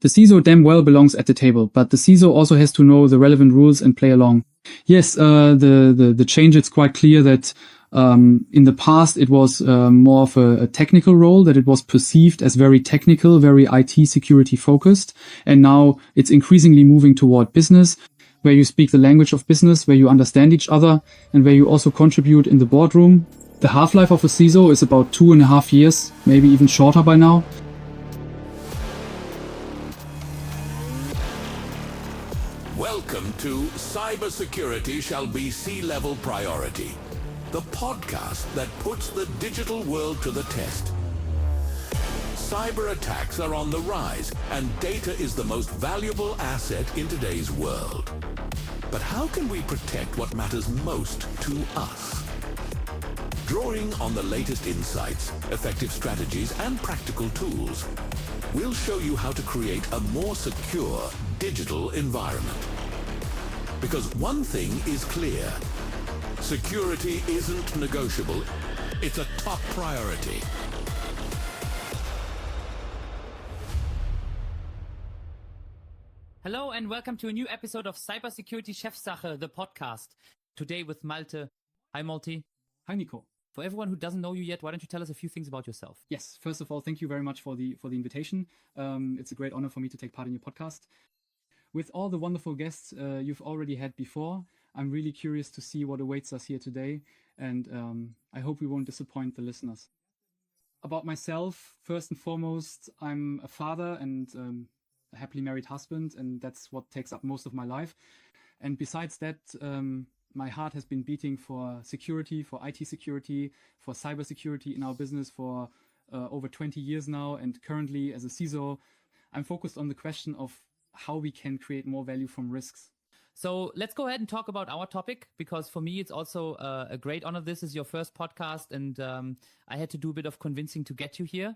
The CISO damn well belongs at the table, but the CISO also has to know the relevant rules and play along. Yes, the change, it's quite clear that in the past it was more of a technical role, that it was perceived as very technical, very IT security focused. And now it's increasingly moving toward business, where you speak the language of business, where you understand each other, and where you also contribute in the boardroom. The half-life of a CISO is about 2.5 years, maybe even shorter by now. Welcome to Cybersecurity Shall Be C-Level Priority, the podcast that puts the digital world to the test. Cyber attacks are on the rise, and data is the most valuable asset in today's world. But how can we protect what matters most to us? Drawing on the latest insights, effective strategies, and practical tools, we'll show you how to create a more secure digital environment. Because one thing is clear: security isn't negotiable. It's a top priority. Hello and welcome to a new episode of Cybersecurity Chefsache, the podcast. Today with Malte. Hi Malte. Hi Nico. For everyone who doesn't know you yet, why don't you tell us a few things about yourself? Yes, first of all, thank you very much for the invitation. It's a great honor for me to take part in your podcast. With all the wonderful guests you've already had before, I'm really curious to see what awaits us here today, and I hope we won't disappoint the listeners. About myself, first and foremost, I'm a father and a happily married husband, and that's what takes up most of my life. And besides that, my heart has been beating for security, for IT security, for cybersecurity in our business for over 20 years now. And currently, as a CISO, I'm focused on the question of how we can create more value from risks. So let's go ahead and talk about our topic, because for me, it's also a great honor. This is your first podcast, and I had to do a bit of convincing to get you here.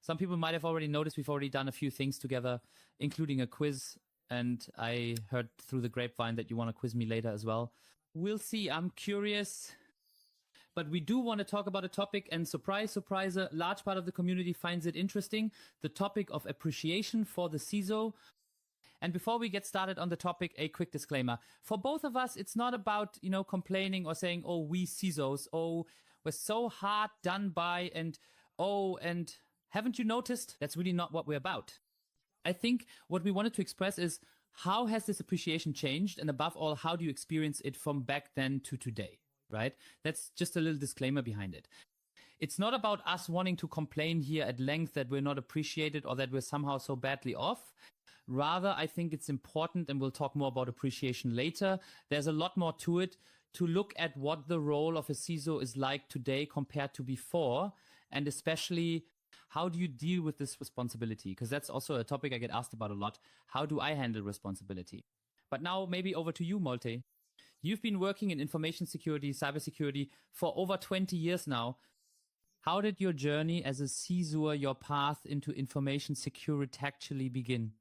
Some people might have already noticed we've already done a few things together, including a quiz. And I heard through the grapevine that you want to quiz me later as well. We'll see. I'm curious. But we do want to talk about a topic, and surprise, surprise, a large part of the community finds it interesting. The topic of appreciation for the CISO. And before we get started on the topic, a quick disclaimer. For both of us, it's not about, complaining or saying, oh, we CISOs, oh, we're so hard done by, and haven't you noticed? That's really not what we're about. I think what we wanted to express is, how has this appreciation changed? And above all, how do you experience it from back then to today, right? That's just a little disclaimer behind it. It's not about us wanting to complain here at length that we're not appreciated or that we're somehow so badly off. Rather, I think it's important, and we'll talk more about appreciation later. There's a lot more to it, to look at what the role of a CISO is like today compared to before, and especially how do you deal with this responsibility? Because that's also a topic I get asked about a lot. How do I handle responsibility? But now maybe over to you, Malte. You've been working in information security, cybersecurity for over 20 years now. How did your journey as a CISO, your path into information security actually begin?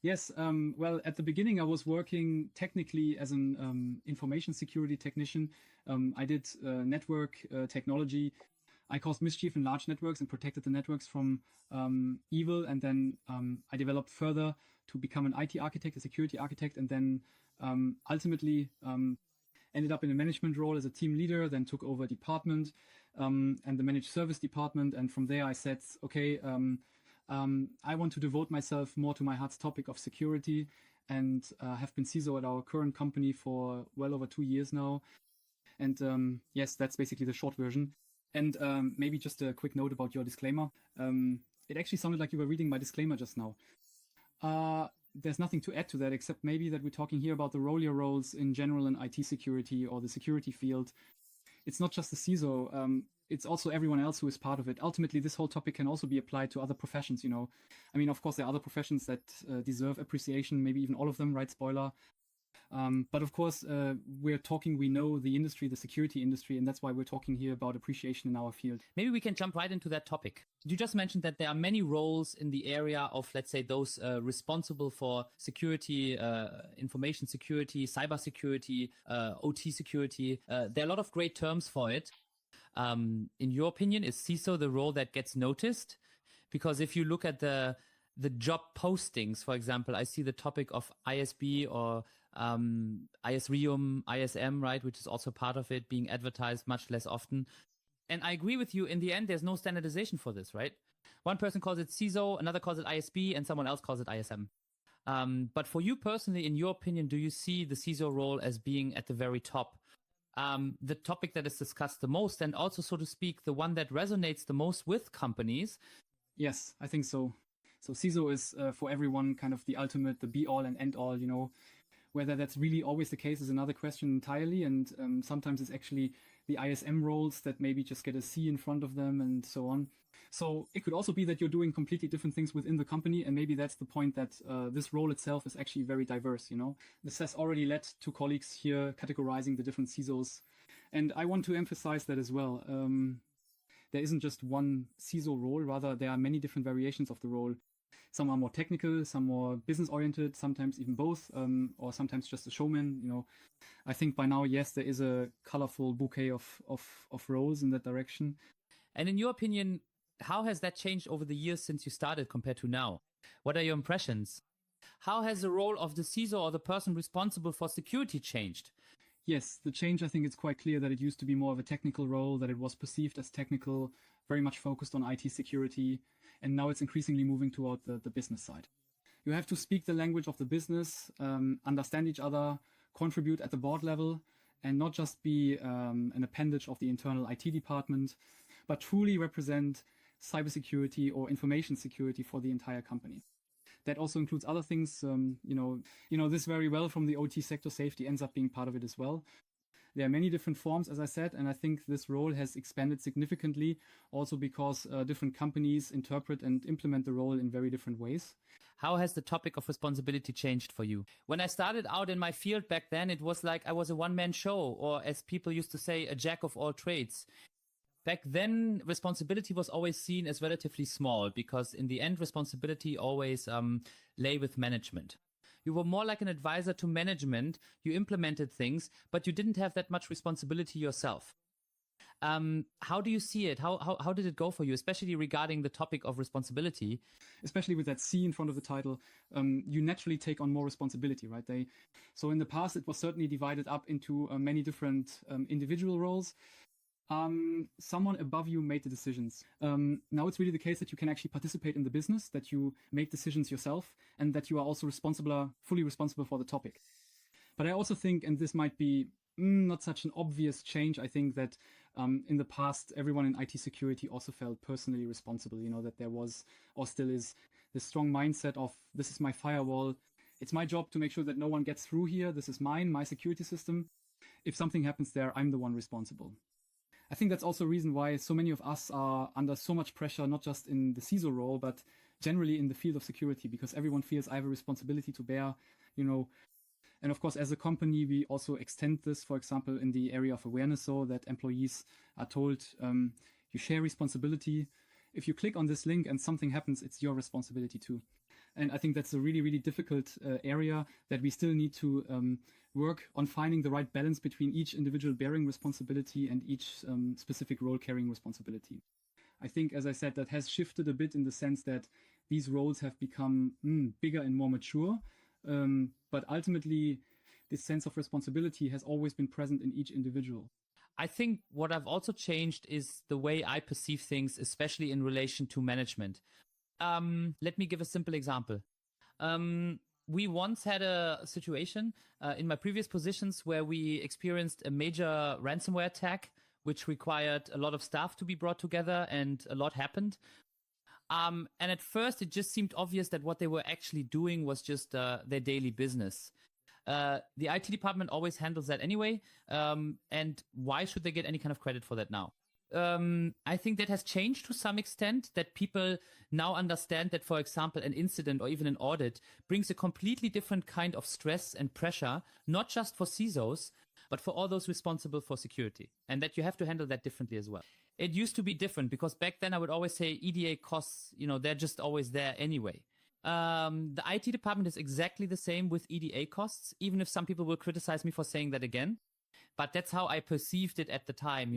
Yes, well, at the beginning, I was working technically as an information security technician. I did network technology. I caused mischief in large networks and protected the networks from evil. And then I developed further to become an IT architect, a security architect, and then ultimately ended up in a management role as a team leader, then took over a department and the managed service department. And from there, I said, okay, I want to devote myself more to my heart's topic of security, and have been CISO at our current company for well over 2 years now. And yes, that's basically the short version. And maybe just a quick note about your disclaimer. It actually sounded like you were reading my disclaimer just now. There's nothing to add to that, except maybe that we're talking here about the your roles in general in IT security or the security field. It's not just the CISO. It's also everyone else who is part of it. Ultimately, this whole topic can also be applied to other professions, I mean, of course, there are other professions that deserve appreciation, maybe even all of them, right? Spoiler. But of course, we know the industry, the security industry, and that's why we're talking here about appreciation in our field. Maybe we can jump right into that topic. You just mentioned that there are many roles in the area of, let's say, those responsible for security, information security, cybersecurity, OT security. There are a lot of great terms for it. In your opinion, is CISO the role that gets noticed? Because if you look at the the job postings, for example, I see the topic of ISB or ISREUM, ISM, right, which is also part of it, being advertised much less often. And I agree with you. In the end, there's no standardization for this, right? One person calls it CISO, another calls it ISB, and someone else calls it ISM. But for you personally, in your opinion, do you see the CISO role as being at the very top? The topic that is discussed the most, and also, so to speak, the one that resonates the most with companies? Yes, I think so. So CISO is for everyone kind of the ultimate, the be all and end all, you know. Whether that's really always the case is another question entirely. And sometimes it's actually the ISM roles that maybe just get a C in front of them and so on. So it could also be that you're doing completely different things within the company. And maybe that's the point, that this role itself is actually very diverse, you know. This has already led to colleagues here categorizing the different CISOs. And I want to emphasize that as well. There isn't just one CISO role, rather there are many different variations of the role. Some are more technical, some more business-oriented, sometimes even both, or sometimes just a showman. You know, I think by now, yes, there is a colorful bouquet of roles in that direction. And in your opinion, how has that changed over the years since you started compared to now? What are your impressions? How has the role of the CISO or the person responsible for security changed? Yes, the change, I think it's quite clear that it used to be more of a technical role, that it was perceived as technical, very much focused on IT security. And now it's increasingly moving toward the business side. You have to speak the language of the business, understand each other, contribute at the board level, and not just be an appendage of the internal IT department, but truly represent cybersecurity or information security for the entire company. That also includes other things. You know this very well from the OT sector. Safety ends up being part of it as well. There are many different forms, as I said, and I think this role has expanded significantly also because different companies interpret and implement the role in very different ways. How has the topic of responsibility changed for you? When I started out in my field back then, it was like I was a one-man show, or as people used to say, a jack of all trades. Back then, responsibility was always seen as relatively small because in the end, responsibility always lay with management. You were more like an advisor to management. You implemented things, but you didn't have that much responsibility yourself. How do you see it? How did it go for you, especially regarding the topic of responsibility? Especially with that C in front of the title, you naturally take on more responsibility, right? So in the past, it was certainly divided up into many different individual roles. Someone above you made the decisions. Now it's really the case that you can actually participate in the business, that you make decisions yourself, and that you are also fully responsible for the topic. But I also think, and this might be not such an obvious change, I think that in the past, everyone in IT security also felt personally responsible, you know, that there was or still is this strong mindset of, this is my firewall. It's my job to make sure that no one gets through here. This is my security system. If something happens there, I'm the one responsible. I think that's also a reason why so many of us are under so much pressure, not just in the CISO role, but generally in the field of security, because everyone feels I have a responsibility to bear, you know. And of course, as a company, we also extend this, for example, in the area of awareness, so that employees are told you share responsibility. If you click on this link and something happens, it's your responsibility too. And I think that's a really, really difficult area that we still need to work on, finding the right balance between each individual bearing responsibility and each specific role carrying responsibility. I think, as I said, that has shifted a bit in the sense that these roles have become bigger and more mature. But ultimately, this sense of responsibility has always been present in each individual. I think what I've also changed is the way I perceive things, especially in relation to management. Let me give a simple example. We once had a situation in my previous positions where we experienced a major ransomware attack, which required a lot of staff to be brought together, and a lot happened. And at first, it just seemed obvious that what they were actually doing was just their daily business. The IT department always handles that anyway. And why should they get any kind of credit for that now? I think that has changed to some extent, that people now understand that, for example, an incident or even an audit brings a completely different kind of stress and pressure, not just for CISOs, but for all those responsible for security, and that you have to handle that differently as well. It used to be different because back then I would always say EDA costs, they're just always there anyway. The IT department is exactly the same with EDA costs, even if some people will criticize me for saying that again. But that's how I perceived it at the time,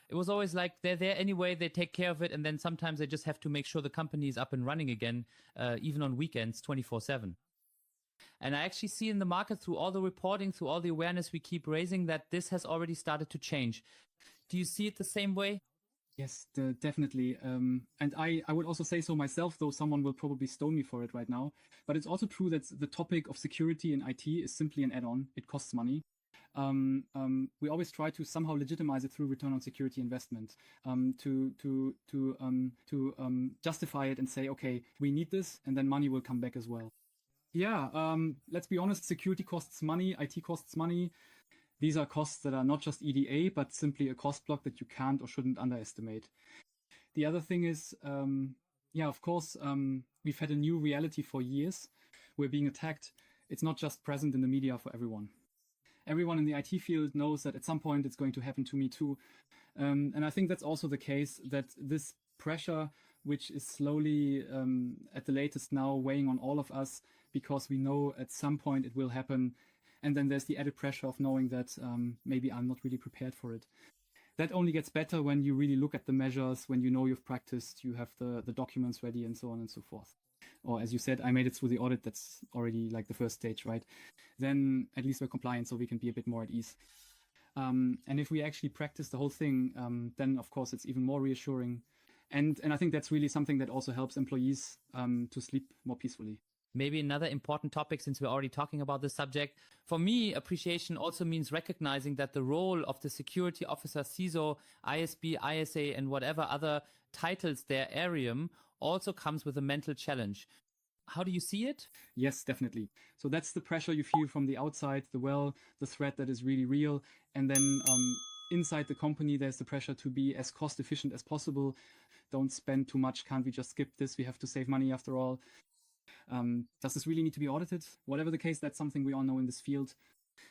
It was always like they're there anyway, they take care of it, and then sometimes they just have to make sure the company is up and running again, even on weekends, 24/7. And I actually see in the market, through all the reporting, through all the awareness we keep raising, that this has already started to change. Do you see it the same way? Yes, definitely. And I would also say so myself, though someone will probably stone me for it right now. But it's also true that the topic of security in IT is simply an add-on. It costs money. We always try to somehow legitimize it through return on security investment, to justify it and say, okay, we need this, and then money will come back as well. Yeah, let's be honest, security costs money, IT costs money. These are costs that are not just EDA, but simply a cost block that you can't or shouldn't underestimate. The other thing is, of course, we've had a new reality for years. We're being attacked. It's not just present in the media for everyone. Everyone in the IT field knows that at some point it's going to happen to me too. And I think that's also the case, that this pressure, which is slowly at the latest now weighing on all of us, because we know at some point it will happen. And then there's the added pressure of knowing that maybe I'm not really prepared for it. That only gets better when you really look at the measures, when you know you've practiced, you have the documents ready, and so on and so forth. Or as you said, I made it through the audit. That's already like the first stage, right? Then at least we're compliant, so we can be a bit more at ease. And if we actually practice the whole thing, then of course it's even more reassuring. And I think that's really something that also helps employees to sleep more peacefully. Maybe another important topic, since we're already talking about this subject. For me, appreciation also means recognizing that the role of the security officer, CISO, ISB, ISA, and whatever other titles their areum also comes with a mental challenge. How do you see it? Yes, definitely. So that's the pressure you feel from the outside, the threat that is really real. And then inside the company, there's the pressure to be as cost efficient as possible. Don't spend too much. Can't we just skip this? We have to save money after all. Does this really need to be audited? Whatever the case, that's something we all know in this field.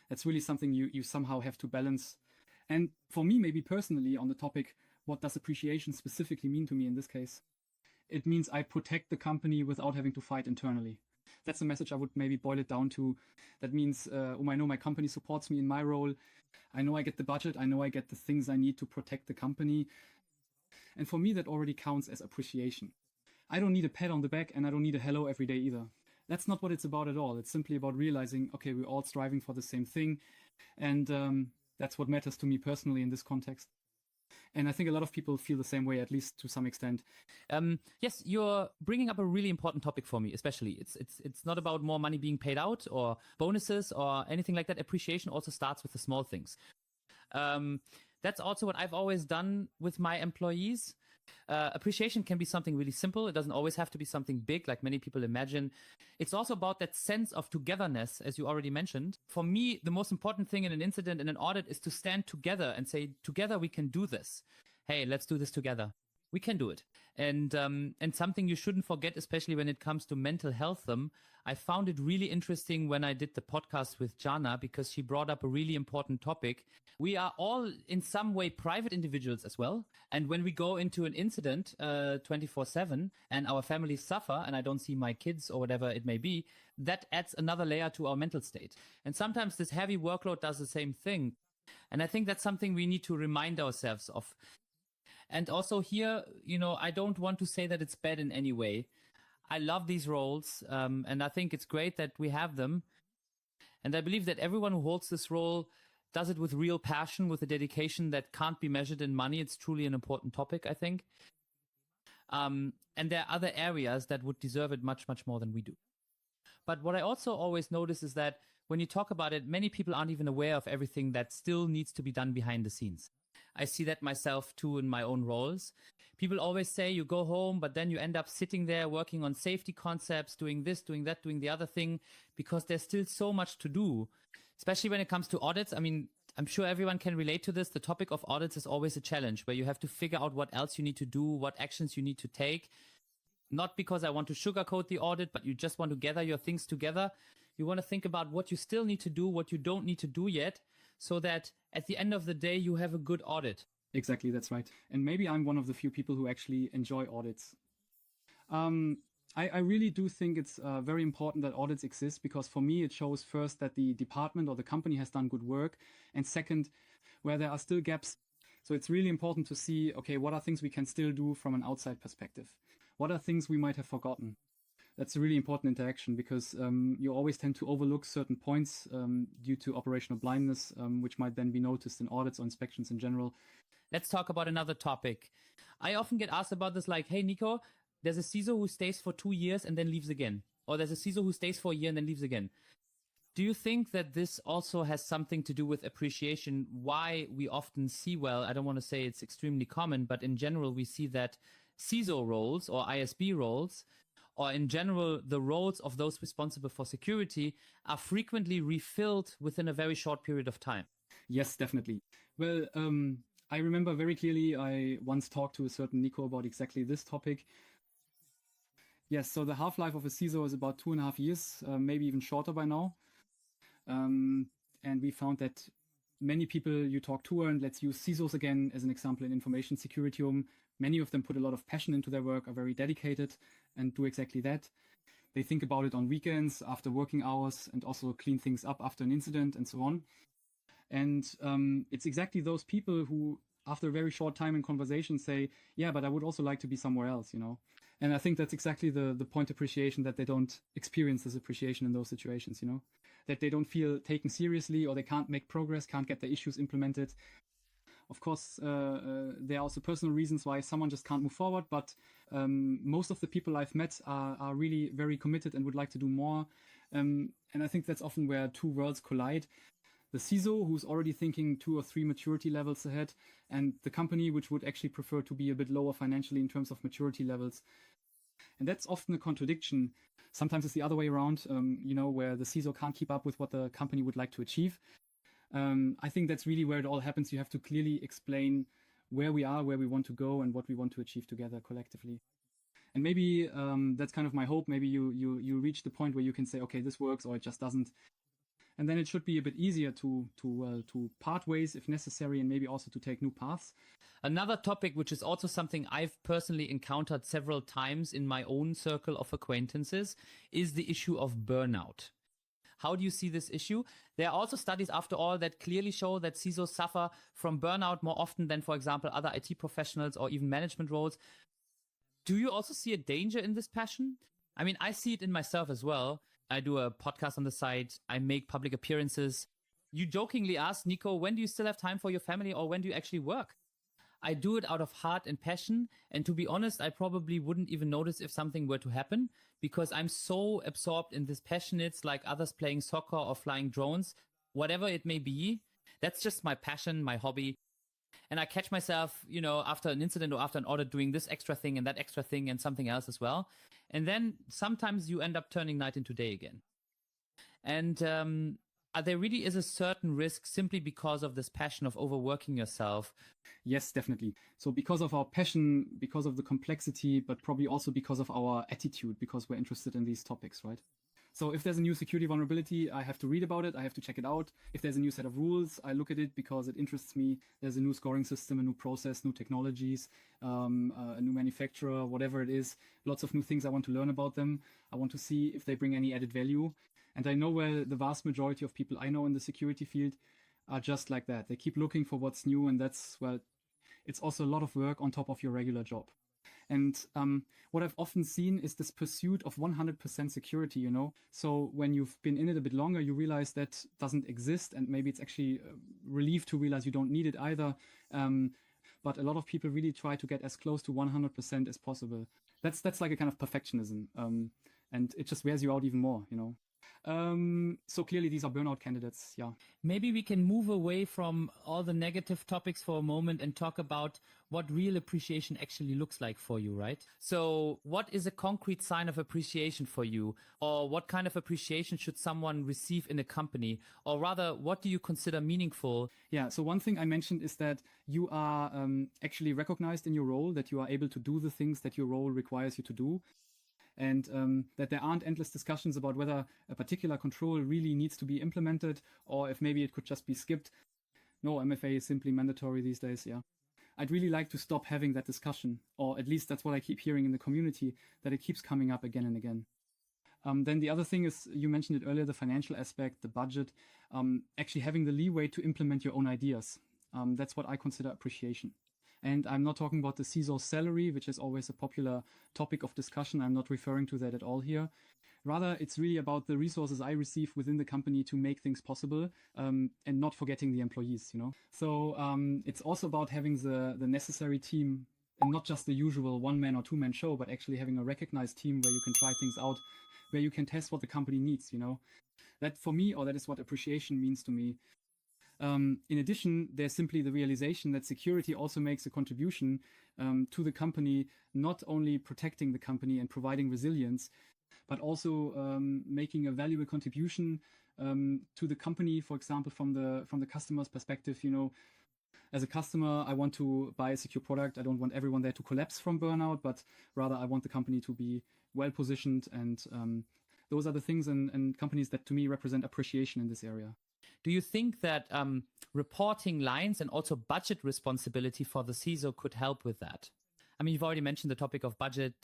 That's really something you somehow have to balance. And for me, maybe personally on the topic, what does appreciation specifically mean to me in this case? It means I protect the company without having to fight internally. That's the message I would maybe boil it down to. That means, I know my company supports me in my role. I know I get the budget. I know I get the things I need to protect the company. And for me, that already counts as appreciation. I don't need a pat on the back, and I don't need a hello every day either. That's not what it's about at all. It's simply about realizing, okay, we're all striving for the same thing. And that's what matters to me personally in this context. And I think a lot of people feel the same way, at least to some extent. Yes, you're bringing up a really important topic for me, especially. It's not about more money being paid out or bonuses or anything like that. Appreciation also starts with the small things. That's also what I've always done with my employees. Appreciation can be something really simple. It doesn't always have to be something big, like many people imagine. It's also about that sense of togetherness, as you already mentioned. For me, the most important thing in an incident, in an audit, is to stand together and say, together we can do this. Hey, let's do this together. We can do it. And something you shouldn't forget, especially when it comes to mental health, I found it really interesting when I did the podcast with Jana, because she brought up a really important topic. We are all in some way private individuals as well. And when we go into an incident 24/7 and our families suffer, and I don't see my kids or whatever it may be, that adds another layer to our mental state. And sometimes this heavy workload does the same thing. And I think that's something we need to remind ourselves of. And also here, I don't want to say that it's bad in any way. I love these roles, and I think it's great that we have them. And I believe that everyone who holds this role does it with real passion, with a dedication that can't be measured in money. It's truly an important topic, I think. And there are other areas that would deserve it much, much more than we do. But what I also always notice is that when you talk about it, many people aren't even aware of everything that still needs to be done behind the scenes. I see that myself too in my own roles. People always say you go home, but then you end up sitting there working on safety concepts, doing this, doing that, doing the other thing, because there's still so much to do, especially when it comes to audits. I mean, I'm sure everyone can relate to this. The topic of audits is always a challenge where you have to figure out what else you need to do, what actions you need to take. Not because I want to sugarcoat the audit, but you just want to gather your things together. You want to think about what you still need to do, what you don't need to do yet, so that at the end of the day, you have a good audit. Exactly, that's right. And maybe I'm one of the few people who actually enjoy audits. I really do think it's very important that audits exist, because for me, it shows first that the department or the company has done good work. And second, where there are still gaps, So it's really important to see, okay, what are things we can still do from an outside perspective? What are things we might have forgotten? That's a really important interaction because you always tend to overlook certain points due to operational blindness, which might then be noticed in audits or inspections in general. Let's talk about another topic. I often get asked about this, like, hey, Nico, there's a CISO who stays for 2 years and then leaves again. Or there's a CISO who stays for a year and then leaves again. Do you think that this also has something to do with appreciation? Why we often see, well, I don't want to say it's extremely common, but in general, we see that CISO roles or ISB roles, or in general, the roles of those responsible for security are frequently refilled within a very short period of time. Yes, definitely. Well, I remember very clearly I once talked to a certain Nico about exactly this topic. Yes, so the half-life of a CISO is about 2.5 years, maybe even shorter by now. And we found that many people you talk to, and let's use CISOs again as an example in information security room, many of them put a lot of passion into their work, are very dedicated and do exactly that. They think about it on weekends, after working hours, and also clean things up after an incident and so on. And it's exactly those people who, after a very short time in conversation, say, yeah, but I would also like to be somewhere else, you know. And I think that's exactly the point appreciation, that they don't experience this appreciation in those situations, you know, that they don't feel taken seriously, or they can't make progress, can't get their issues implemented. Of course, there are also personal reasons why someone just can't move forward, but most of the people I've met are really very committed and would like to do more. And I think that's often where two worlds collide. The CISO, who's already thinking 2 or 3 maturity levels ahead, and the company, which would actually prefer to be a bit lower financially in terms of maturity levels. And that's often a contradiction. Sometimes it's the other way around, you know, where the CISO can't keep up with what the company would like to achieve. I think that's really where it all happens. You have to clearly explain where we are, where we want to go, and what we want to achieve together collectively. And maybe that's kind of my hope. Maybe you reach the point where you can say, okay, this works, or it just doesn't. And then it should be a bit easier to part ways if necessary, and maybe also to take new paths. Another topic, which is also something I've personally encountered several times in my own circle of acquaintances, is the issue of burnout. How do you see this issue? There are also studies, after all, that clearly show that CISOs suffer from burnout more often than, for example, other IT professionals or even management roles. Do you also see a danger in this passion? I mean, I see it in myself as well. I do a podcast on the side. I make public appearances. You jokingly ask, Nico, when do you still have time for your family, or when do you actually work? I do it out of heart and passion. And to be honest, I probably wouldn't even notice if something were to happen, because I'm so absorbed in this passion. It's like others playing soccer or flying drones, whatever it may be. That's just my passion, my hobby. And I catch myself, you know, after an incident or after an audit doing this extra thing and that extra thing and something else as well. And then sometimes you end up turning night into day again. And there really is a certain risk simply because of this passion of overworking yourself. Yes, definitely. So because of our passion, because of the complexity, but probably also because of our attitude, because we're interested in these topics, right? So if there's a new security vulnerability, I have to read about it. I have to check it out. If there's a new set of rules, I look at it because it interests me. There's a new scoring system, a new process, new technologies, a new manufacturer, whatever it is. Lots of new things I want to learn about them. I want to see if they bring any added value. And I know where the vast majority of people I know in the security field are just like that. They keep looking for what's new, and that's, well, it's also a lot of work on top of your regular job. And what I've often seen is this pursuit of 100% security, you know. So when you've been in it a bit longer, you realize that doesn't exist, and maybe it's actually a relief to realize you don't need it either. But a lot of people really try to get as close to 100% as possible. That's like a kind of perfectionism, and it just wears you out even more, you know. So clearly these are burnout candidates, yeah. Maybe we can move away from all the negative topics for a moment and talk about what real appreciation actually looks like for you, right? So what is a concrete sign of appreciation for you? Or what kind of appreciation should someone receive in a company? Or rather, what do you consider meaningful? Yeah, so one thing I mentioned is that you are actually recognized in your role, that you are able to do the things that your role requires you to do. And that there aren't endless discussions about whether a particular control really needs to be implemented or if maybe it could just be skipped. No, MFA is simply mandatory these days, yeah. I'd really like to stop having that discussion, or at least that's what I keep hearing in the community, that it keeps coming up again and again. Then the other thing is, you mentioned it earlier, the financial aspect, the budget, actually having the leeway to implement your own ideas. That's what I consider appreciation. And I'm not talking about the CISO salary, which is always a popular topic of discussion. I'm not referring to that at all here. Rather, it's really about the resources I receive within the company to make things possible, and not forgetting the employees, you know. So it's also about having the necessary team, and not just the usual one-man or two-man show, but actually having a recognized team where you can try things out, where you can test what the company needs, you know. That for me, or that is what appreciation means to me. In addition, there's simply the realization that security also makes a contribution to the company, not only protecting the company and providing resilience, but also making a valuable contribution to the company, for example, from the customer's perspective. You know, as a customer, I want to buy a secure product. I don't want everyone there to collapse from burnout, but rather I want the company to be well positioned. And those are the things and companies that to me represent appreciation in this area. Do you think that reporting lines and also budget responsibility for the CISO could help with that? I mean, you've already mentioned the topic of budget.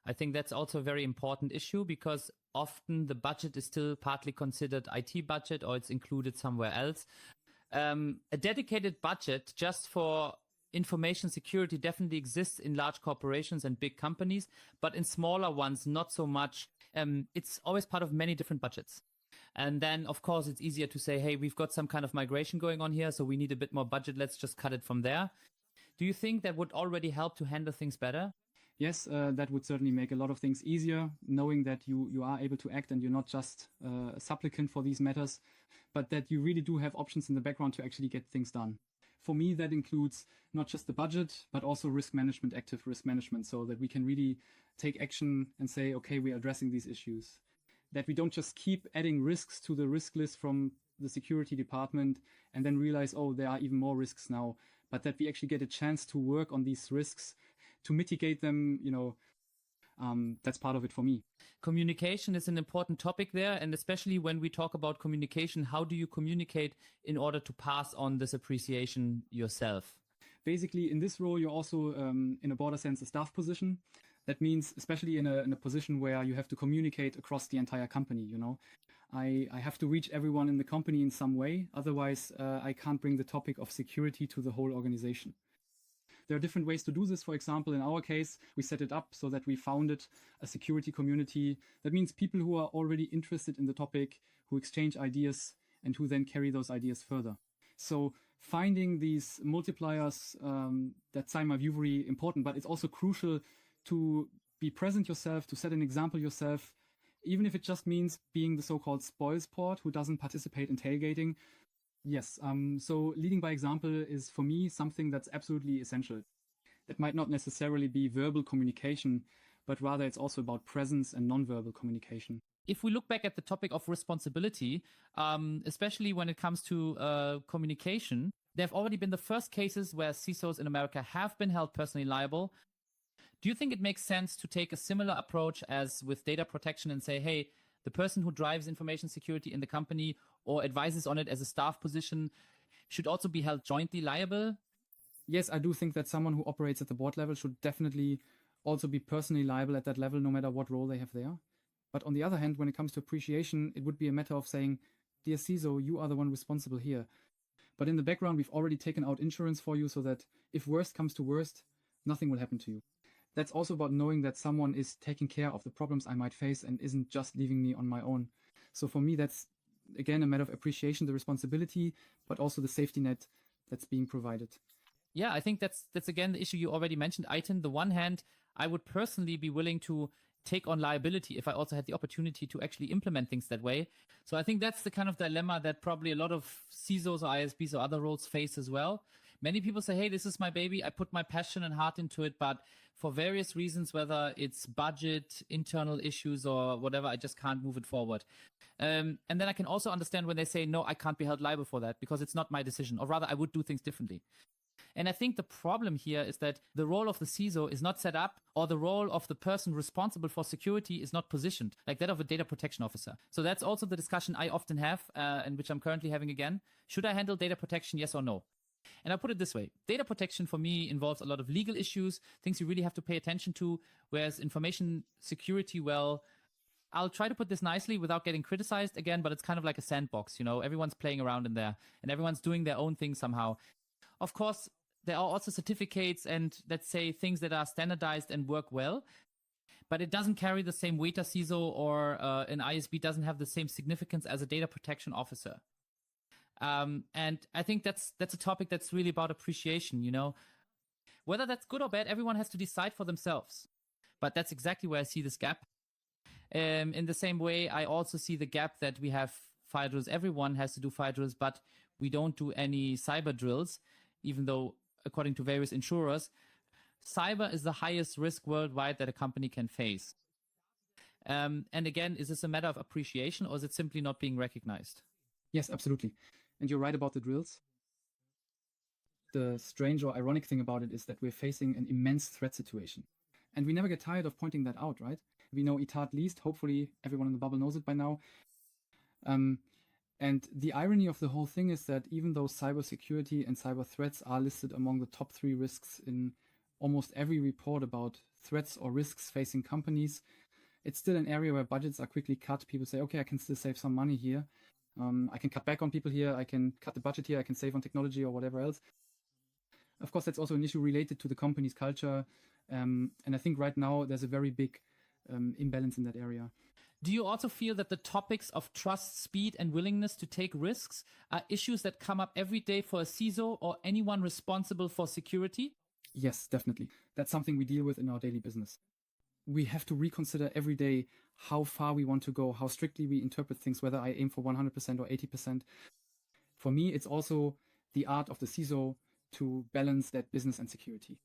I think that's also a very important issue because often the budget is still partly considered IT budget or it's included somewhere else. A dedicated budget just for information security definitely exists in large corporations and big companies, but in smaller ones, not so much. It's always part of many different budgets. And then, of course, it's easier to say, hey, we've got some kind of migration going on here, so we need a bit more budget. Let's just cut it from there. Do you think that would already help to handle things better? Yes, that would certainly make a lot of things easier, knowing that you are able to act and you're not just a supplicant for these matters, but that you really do have options in the background to actually get things done. For me, that includes not just the budget, but also risk management, active risk management, so that we can really take action and say, okay, we're addressing these issues. That we don't just keep adding risks to the risk list from the security department and then realize, oh, there are even more risks now, but that we actually get a chance to work on these risks, to mitigate them, you know. That's part of it for me. Communication is an important topic there. And especially when we talk about communication, how do you communicate in order to pass on this appreciation yourself? Basically, in this role, you're also, in a broader sense, a staff position. That means, especially in a position where you have to communicate across the entire company, you know. I have to reach everyone in the company in some way. Otherwise, I can't bring the topic of security to the whole organization. There are different ways to do this. For example, in our case, we set it up so that we founded a security community. That means people who are already interested in the topic, who exchange ideas, and who then carry those ideas further. So finding these multipliers, that's in my view very important, but it's also crucial to be present yourself, to set an example yourself, even if it just means being the so-called spoilsport who doesn't participate in tailgating. Yes, so leading by example is for me something that's absolutely essential. That might not necessarily be verbal communication, but rather it's also about presence and non-verbal communication. If we look back at the topic of responsibility, especially when it comes to communication, there have already been the first cases where CISOs in America have been held personally liable. Do you think it makes sense to take a similar approach as with data protection and say, hey, the person who drives information security in the company or advises on it as a staff position should also be held jointly liable? Yes, I do think that someone who operates at the board level should definitely also be personally liable at that level, no matter what role they have there. But on the other hand, when it comes to appreciation, it would be a matter of saying, dear CISO, you are the one responsible here. But in the background, we've already taken out insurance for you so that if worst comes to worst, nothing will happen to you. That's also about knowing that someone is taking care of the problems I might face and isn't just leaving me on my own. So for me, that's, again, a matter of appreciation, the responsibility, but also the safety net that's being provided. Yeah, I think that's again the issue you already mentioned, Aitin. The one hand, I would personally be willing to take on liability if I also had the opportunity to actually implement things that way. So I think that's the kind of dilemma that probably a lot of CISOs or ISBs or other roles face as well. Many people say, hey, this is my baby. I put my passion and heart into it, but for various reasons, whether it's budget, internal issues, or whatever, I just can't move it forward. And then I can also understand when they say, no, I can't be held liable for that because it's not my decision, or rather I would do things differently. And I think the problem here is that the role of the CISO is not set up, or the role of the person responsible for security is not positioned, like that of a data protection officer. So that's also the discussion I often have, and which I'm currently having again. Should I handle data protection, yes or no? And I'll put it this way. Data protection for me involves a lot of legal issues, things you really have to pay attention to, whereas information security, well, I'll try to put this nicely without getting criticized again, but it's kind of like a sandbox, you know, everyone's playing around in there and everyone's doing their own thing somehow. Of course, there are also certificates and, let's say, things that are standardized and work well, but it doesn't carry the same weight as CISO, or an ISB doesn't have the same significance as a data protection officer. And I think that's a topic that's really about appreciation, you know. Whether that's good or bad, everyone has to decide for themselves. But that's exactly where I see this gap. In the same way, I also see the gap that we have fire drills. Everyone has to do fire drills, but we don't do any cyber drills, even though, according to various insurers, cyber is the highest risk worldwide that a company can face. And again, is this a matter of appreciation, or is it simply not being recognized? Yes, absolutely. And you're right about the drills. The strange or ironic thing about it is that we're facing an immense threat situation. And we never get tired of pointing that out, right? We know ITAR least. Hopefully everyone in the bubble knows it by now. And the irony of the whole thing is that even though cybersecurity and cyber threats are listed among the top 3 risks in almost every report about threats or risks facing companies, it's still an area where budgets are quickly cut. People say, okay, I can still save some money here. I can cut back on people here. I can cut the budget here. I can save on technology or whatever else. Of course, that's also an issue related to the company's culture. And I think right now there's a very big imbalance in that area. Do you also feel that the topics of trust, speed, and willingness to take risks are issues that come up every day for a CISO or anyone responsible for security? Yes, definitely. That's something we deal with in our daily business. We have to reconsider every day how far we want to go, how strictly we interpret things, whether I aim for 100% or 80%. For me, it's also the art of the CISO to balance that business and security.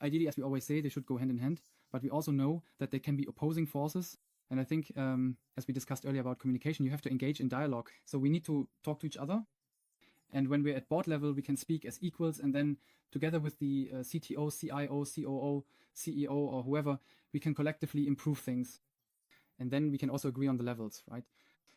Ideally, as we always say, they should go hand in hand, but we also know that they can be opposing forces. And I think, as we discussed earlier about communication, you have to engage in dialogue. So we need to talk to each other. And when we're at board level, we can speak as equals. And then together with the CTO, CIO, COO, CEO, or whoever, we can collectively improve things. And then we can also agree on the levels, right?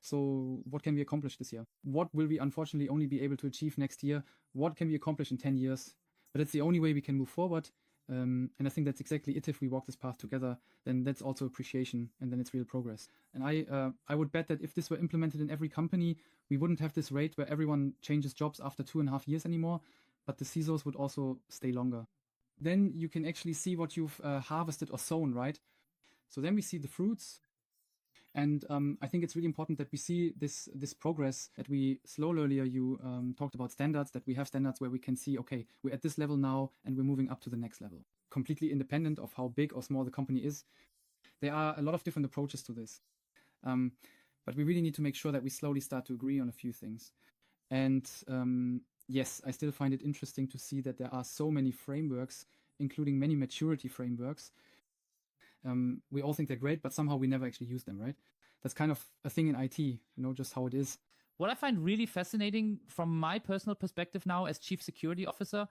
So what can we accomplish this year? What will we unfortunately only be able to achieve next year? What can we accomplish in 10 years? But it's the only way we can move forward. And I think that's exactly it. If we walk this path together, then that's also appreciation, and then it's real progress. And I would bet that if this were implemented in every company, we wouldn't have this rate where everyone changes jobs after 2.5 years anymore, but the CISOs would also stay longer. Then you can actually see what you've harvested or sown, right? So then we see the fruits. And I think it's really important that we see this progress, that we slow earlier. You talked about standards, that we have standards where we can see, okay, we're at this level now and we're moving up to the next level. Completely independent of how big or small the company is. There are a lot of different approaches to this. But we really need to make sure that we slowly start to agree on a few things. And yes, I still find it interesting to see that there are so many frameworks, including many maturity frameworks. We all think they're great, but somehow we never actually use them, right? That's kind of a thing in IT, just how it is. What I find really fascinating from my personal perspective now as Chief Security Officer,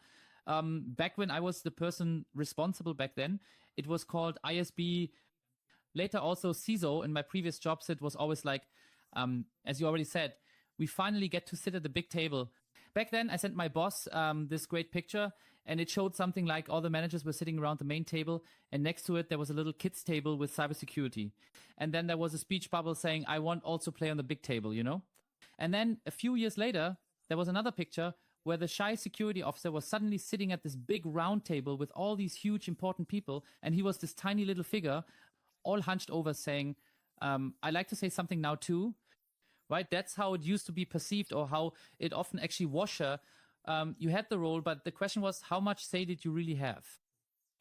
back when I was the person responsible back then, it was called ISB, later also CISO. In my previous jobs, it was always like, as you already said, we finally get to sit at the big table. Back then, I sent my boss this great picture, and it showed something like all the managers were sitting around the main table, and next to it, there was a little kids table with cybersecurity. And then there was a speech bubble saying, I want also play on the big table, And then a few years later, there was another picture where the shy security officer was suddenly sitting at this big round table with all these huge important people, and he was this tiny little figure, all hunched over saying, I like to say something now too. Right? That's how it used to be perceived, or how it often actually was. You had the role, but the question was, how much say did you really have?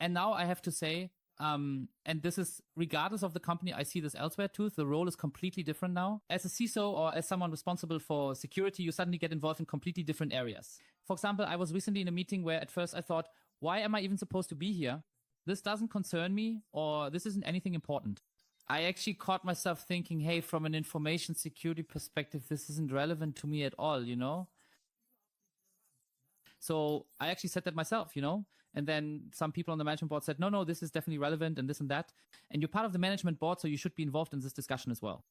And now I have to say, and this is regardless of the company, I see this elsewhere too. The role is completely different now. As a CISO or as someone responsible for security, you suddenly get involved in completely different areas. For example, I was recently in a meeting where at first I thought, why am I even supposed to be here? This doesn't concern me, or this isn't anything important. I actually caught myself thinking, hey, from an information security perspective, this isn't relevant to me at all, So I actually said that myself, and then some people on the management board said, no, this is definitely relevant and this and that. And you're part of the management board, so you should be involved in this discussion as well.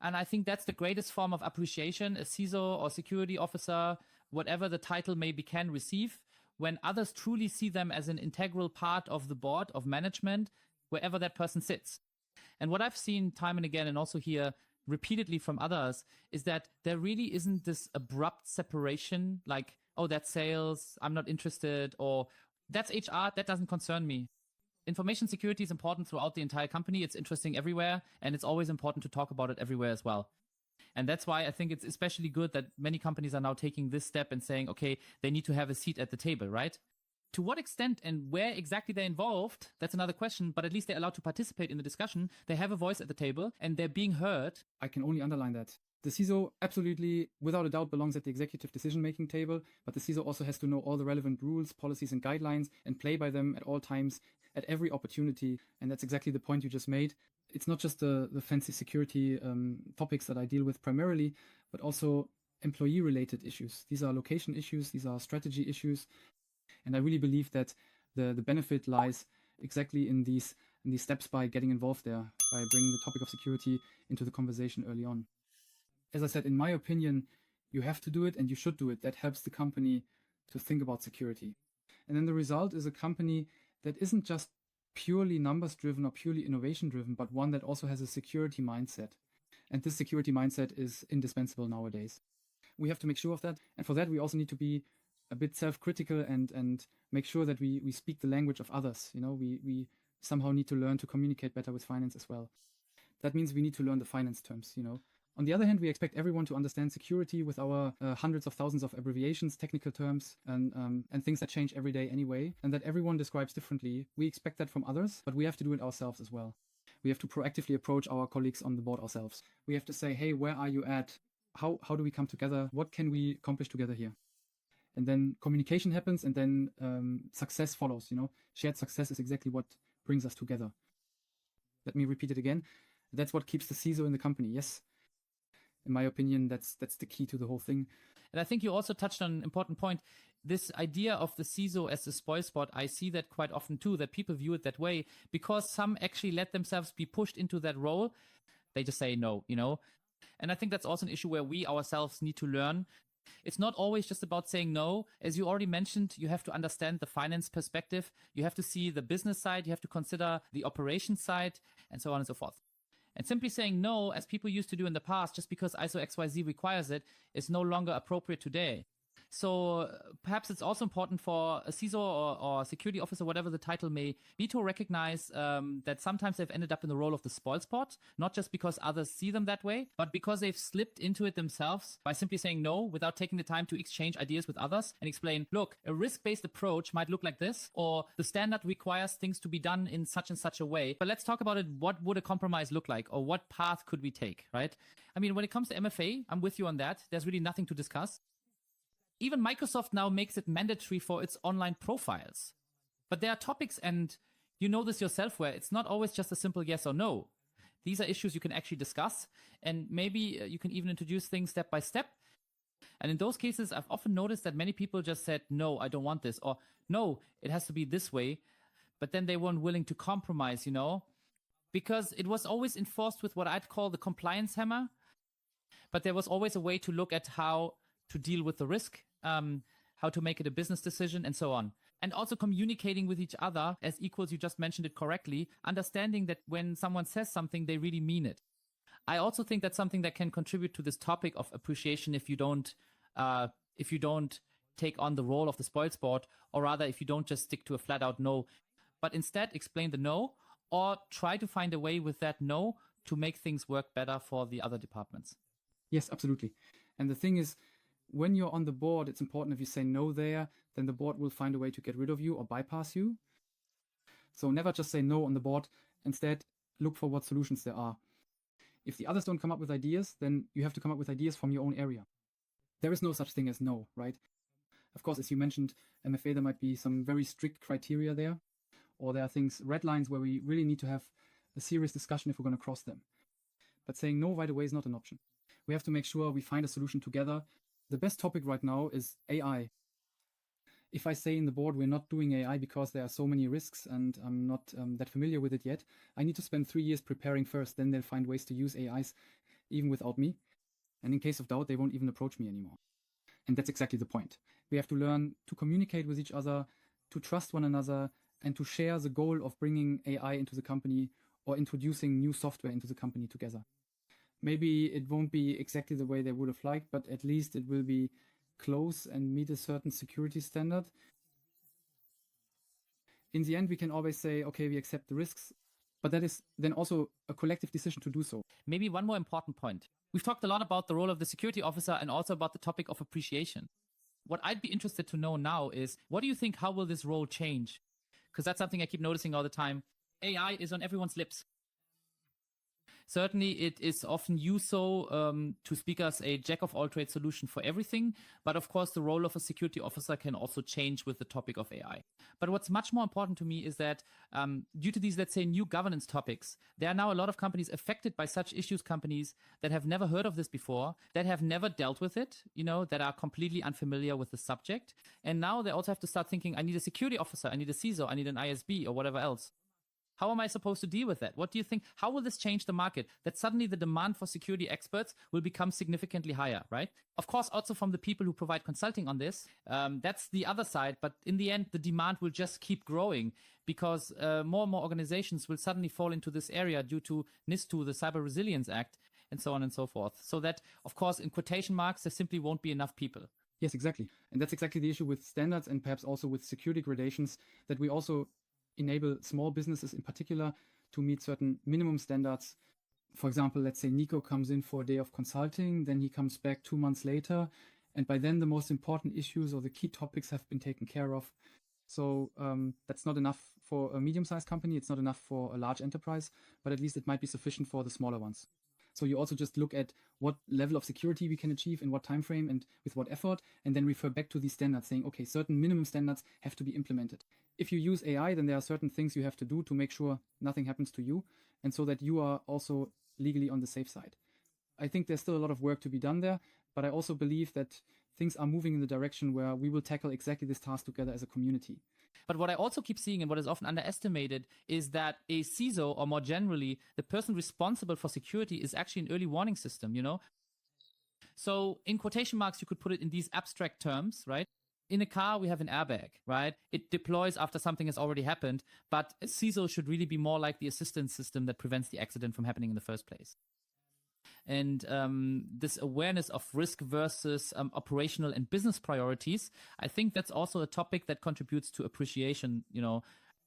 And I think that's the greatest form of appreciation a CISO or security officer, whatever the title maybe, can receive, when others truly see them as an integral part of the board of management, wherever that person sits. And what I've seen time and again, and also hear repeatedly from others, is that there really isn't this abrupt separation, like, oh, that's sales, I'm not interested, or that's HR, that doesn't concern me. Information security is important throughout the entire company. It's interesting everywhere, and it's always important to talk about it everywhere as well. And that's why I think it's especially good that many companies are now taking this step and saying, okay, they need to have a seat at the table, right? To what extent and where exactly they're involved, that's another question, but at least they're allowed to participate in the discussion. They have a voice at the table and they're being heard. I can only underline that. The CISO absolutely, without a doubt, belongs at the executive decision-making table, but the CISO also has to know all the relevant rules, policies, and guidelines and play by them at all times, at every opportunity. And that's exactly the point you just made. It's not just the fancy security topics that I deal with primarily, but also employee-related issues. These are location issues, these are strategy issues. And I really believe that the benefit lies exactly in these steps by getting involved there, by bringing the topic of security into the conversation early on. As I said, in my opinion, you have to do it and you should do it. That helps the company to think about security. And then the result is a company that isn't just purely numbers driven or purely innovation driven, but one that also has a security mindset. And this security mindset is indispensable nowadays. We have to make sure of that. And for that, we also need to be a bit self-critical and make sure that we speak the language of others. You know, we somehow need to learn to communicate better with finance as well. That means we need to learn the finance terms, you know. On the other hand, we expect everyone to understand security with our hundreds of thousands of abbreviations, technical terms, and things that change every day anyway, and that everyone describes differently. We expect that from others, but we have to do it ourselves as well. We have to proactively approach our colleagues on the board ourselves. We have to say, hey, where are you at? How do we come together? What can we accomplish together here? And then communication happens, and then success follows, you know. Shared success is exactly what brings us together. Let me repeat it again. That's what keeps the CISO in the company, yes. In my opinion, that's the key to the whole thing. And I think you also touched on an important point. This idea of the CISO as the spoil spot, I see that quite often too, that people view it that way because some actually let themselves be pushed into that role. They just say no, you know. And I think that's also an issue where we ourselves need to learn. It's not always just about saying no. As you already mentioned, you have to understand the finance perspective. You have to see the business side. You have to consider the operations side and so on and so forth. And simply saying no, as people used to do in the past, just because ISO XYZ requires it, is no longer appropriate today. So perhaps it's also important for a CISO or security officer, whatever the title may be, to recognize that sometimes they've ended up in the role of the spoil spot, not just because others see them that way, but because they've slipped into it themselves by simply saying no without taking the time to exchange ideas with others and explain, look, a risk-based approach might look like this, or the standard requires things to be done in such and such a way. But let's talk about it. What would a compromise look like, or what path could we take, right? I mean, when it comes to MFA, I'm with you on that. There's really nothing to discuss. Even Microsoft now makes it mandatory for its online profiles. But there are topics, and you know this yourself, where it's not always just a simple yes or no. These are issues you can actually discuss, and maybe you can even introduce things step by step. And in those cases, I've often noticed that many people just said, no, I don't want this, or no, it has to be this way. But then they weren't willing to compromise, you know, because it was always enforced with what I'd call the compliance hammer. But there was always a way to look at how to deal with the risk, how to make it a business decision, and so on. And also communicating with each other as equals, you just mentioned it correctly, understanding that when someone says something, they really mean it. I also think that's something that can contribute to this topic of appreciation if you don't take on the role of the spoil sport, or rather if you don't just stick to a flat out no, but instead explain the no, or try to find a way with that no to make things work better for the other departments. Yes, absolutely. And the thing is, when you're on the board, it's important if you say no there, then the board will find a way to get rid of you or bypass you. So never just say no on the board. Instead, look for what solutions there are. If the others don't come up with ideas, then you have to come up with ideas from your own area. There is no such thing as no, right? Of course, as you mentioned, MFA, there might be some very strict criteria there, or there are things, red lines, where we really need to have a serious discussion if we're going to cross them. But saying no right away is not an option. We have to make sure we find a solution together. The best topic right now is AI. If I say in the board we're not doing AI because there are so many risks and I'm not that familiar with it yet, I need to spend 3 years preparing first, then they'll find ways to use AIs even without me. And in case of doubt, they won't even approach me anymore. And that's exactly the point. We have to learn to communicate with each other, to trust one another, and to share the goal of bringing AI into the company or introducing new software into the company together. Maybe it won't be exactly the way they would have liked, but at least it will be close and meet a certain security standard. In the end, we can always say, okay, we accept the risks, but that is then also a collective decision to do so. Maybe one more important point. We've talked a lot about the role of the security officer and also about the topic of appreciation. What I'd be interested to know now is, what do you think, how will this role change? Because that's something I keep noticing all the time. AI is on everyone's lips. Certainly, it is often used to speak as a jack-of-all-trades solution for everything. But of course, the role of a security officer can also change with the topic of AI. But what's much more important to me is that due to these, let's say, new governance topics, there are now a lot of companies affected by such issues, companies that have never heard of this before, that have never dealt with it, that are completely unfamiliar with the subject. And now they also have to start thinking, I need a security officer, I need a CISO, I need an ISB or whatever else. How am I supposed to deal with that? What do you think? How will this change the market? That suddenly the demand for security experts will become significantly higher, right? Of course, also from the people who provide consulting on this. That's the other side. But in the end, the demand will just keep growing because more and more organizations will suddenly fall into this area due to NIS2, the Cyber Resilience Act, and so on and so forth. So that, of course, in quotation marks, there simply won't be enough people. Yes, exactly. And that's exactly the issue with standards and perhaps also with security gradations, that we also enable small businesses in particular to meet certain minimum standards. For example, let's say Nico comes in for a day of consulting, then he comes back 2 months later, and by then the most important issues or the key topics have been taken care of. So that's not enough for a medium-sized company, it's not enough for a large enterprise, but at least it might be sufficient for the smaller ones. So you also just look at what level of security we can achieve in what time frame and with what effort, and then refer back to these standards saying, okay, certain minimum standards have to be implemented. If you use AI, then there are certain things you have to do to make sure nothing happens to you, and so that you are also legally on the safe side. I think there's still a lot of work to be done there, but I also believe that things are moving in the direction where we will tackle exactly this task together as a community. But what I also keep seeing and what is often underestimated is that a CISO, or more generally, the person responsible for security, is actually an early warning system, So in quotation marks, you could put it in these abstract terms, right? In a car, we have an airbag, right? It deploys after something has already happened, but a CISO should really be more like the assistance system that prevents the accident from happening in the first place. And this awareness of risk versus operational and business priorities, I think that's also a topic that contributes to appreciation.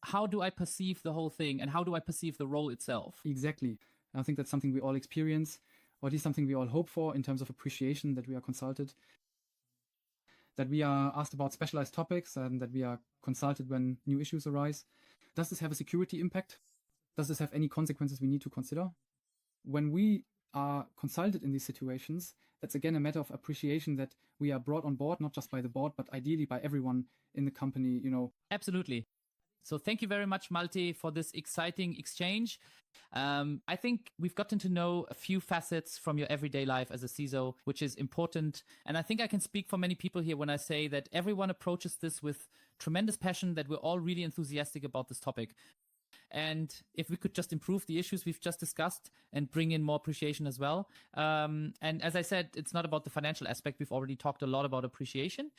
How do I perceive the whole thing and how do I perceive the role itself? Exactly. I think that's something we all experience, or at least something we all hope for in terms of appreciation, that we are consulted, that we are asked about specialized topics, and that we are consulted when new issues arise. Does this have a security impact? Does this have any consequences we need to consider? When we are consulted in these situations, that's again a matter of appreciation that we are brought on board, not just by the board, but ideally by everyone in the company, Absolutely. So thank you very much, Malte, for this exciting exchange. I think we've gotten to know a few facets from your everyday life as a CISO, which is important. And I think I can speak for many people here when I say that everyone approaches this with tremendous passion, that we're all really enthusiastic about this topic. And if we could just improve the issues we've just discussed and bring in more appreciation as well. And as I said, it's not about the financial aspect. We've already talked a lot about appreciation.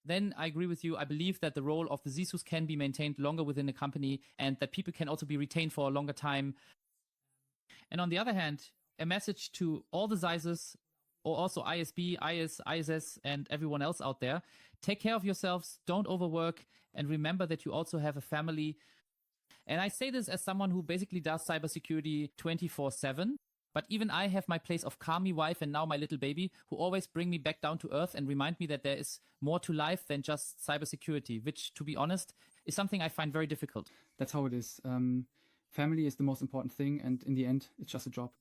Then I agree with you. I believe that the role of the CISOs can be maintained longer within a company and that people can also be retained for a longer time. And on the other hand, a message to all the CISOs, or also ISB, IS, ISS, and everyone else out there: take care of yourselves, don't overwork, and remember that you also have a family. And I say this as someone who basically does cybersecurity 24/7. But even I have my place of calmy wife and now my little baby, who always bring me back down to earth and remind me that there is more to life than just cybersecurity, which, to be honest, is something I find very difficult. That's how it is. Family is the most important thing, and in the end, it's just a job.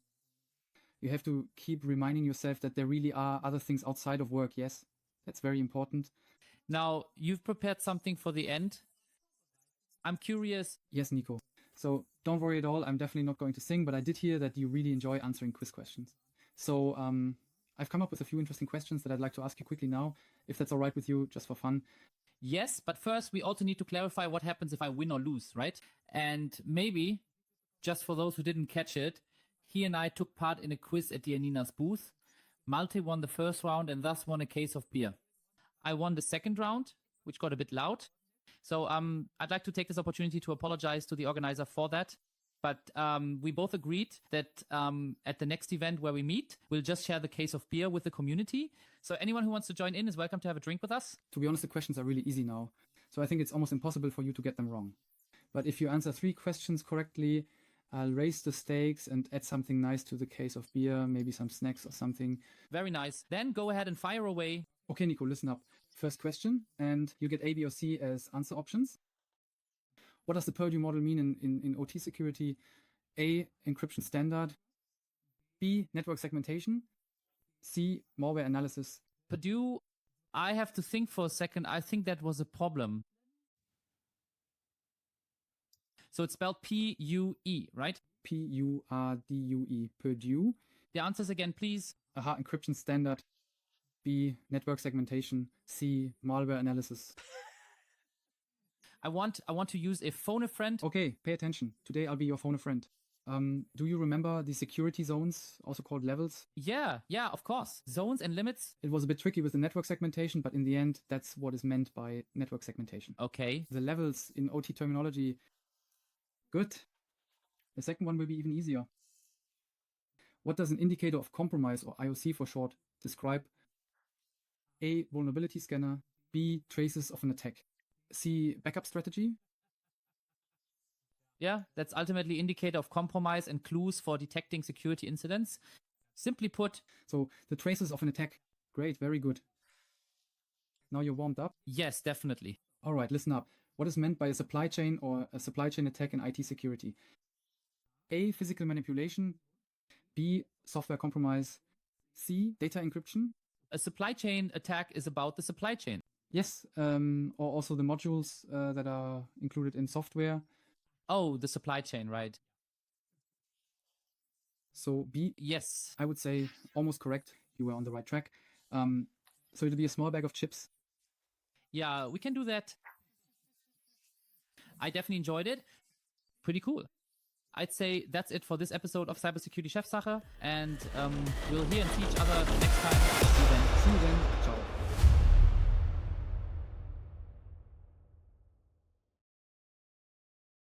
You have to keep reminding yourself that there really are other things outside of work. Yes, that's very important. Now, you've prepared something for the end. I'm curious. Yes, Nico. So don't worry at all. I'm definitely not going to sing, but I did hear that you really enjoy answering quiz questions. So I've come up with a few interesting questions that I'd like to ask you quickly now, if that's all right with you, just for fun. Yes, but first we also need to clarify what happens if I win or lose, right? And maybe, just for those who didn't catch it, he and I took part in a quiz at Janina's booth. Malte won the first round and thus won a case of beer. I won the second round, which got a bit loud. So I'd like to take this opportunity to apologize to the organizer for that. But we both agreed that at the next event where we meet, we'll just share the case of beer with the community. So anyone who wants to join in is welcome to have a drink with us. To be honest, the questions are really easy now. So I think it's almost impossible for you to get them wrong. But if you answer 3 questions correctly, I'll raise the stakes and add something nice to the case of beer, maybe some snacks or something. Very nice. Then go ahead and fire away. Okay, Nico, listen up. First question, and you get A, B, or C as answer options. What does the Purdue model mean in OT security? A, encryption standard. B, network segmentation. C, malware analysis. Purdue, I have to think for a second. I think that was a problem. So it's spelled P-U-E, right? P-U-R-D-U-E, Purdue. The answers again, please. Aha, encryption standard. B, network segmentation. C, malware analysis. I want to use a phone a friend. Okay, pay attention. Today I'll be your phone a friend. Do you remember the security zones, also called levels? Yeah, of course. Zones and limits. It was a bit tricky with the network segmentation, but in the end, that's what is meant by network segmentation. Okay. The levels in OT terminology. Good. The second one will be even easier. What does an indicator of compromise, or IOC for short, describe? A, vulnerability scanner. B, traces of an attack. C, backup strategy. Yeah, that's ultimately indicator of compromise and clues for detecting security incidents. Simply put. So the traces of an attack. Great, very good. Now you're warmed up? Yes, definitely. All right, listen up. What is meant by a supply chain or a supply chain attack in IT security? A, physical manipulation. B, software compromise. C, data encryption. A supply chain attack is about the supply chain. Yes, or also the modules that are included in software. Oh, the supply chain, right. So B, yes. I would say almost correct. You were on the right track. So it'll be a small bag of chips. Yeah, we can do that. I definitely enjoyed it. Pretty cool. I'd say that's it for this episode of Cybersecurity Chefsache, and we'll hear and see each other next time.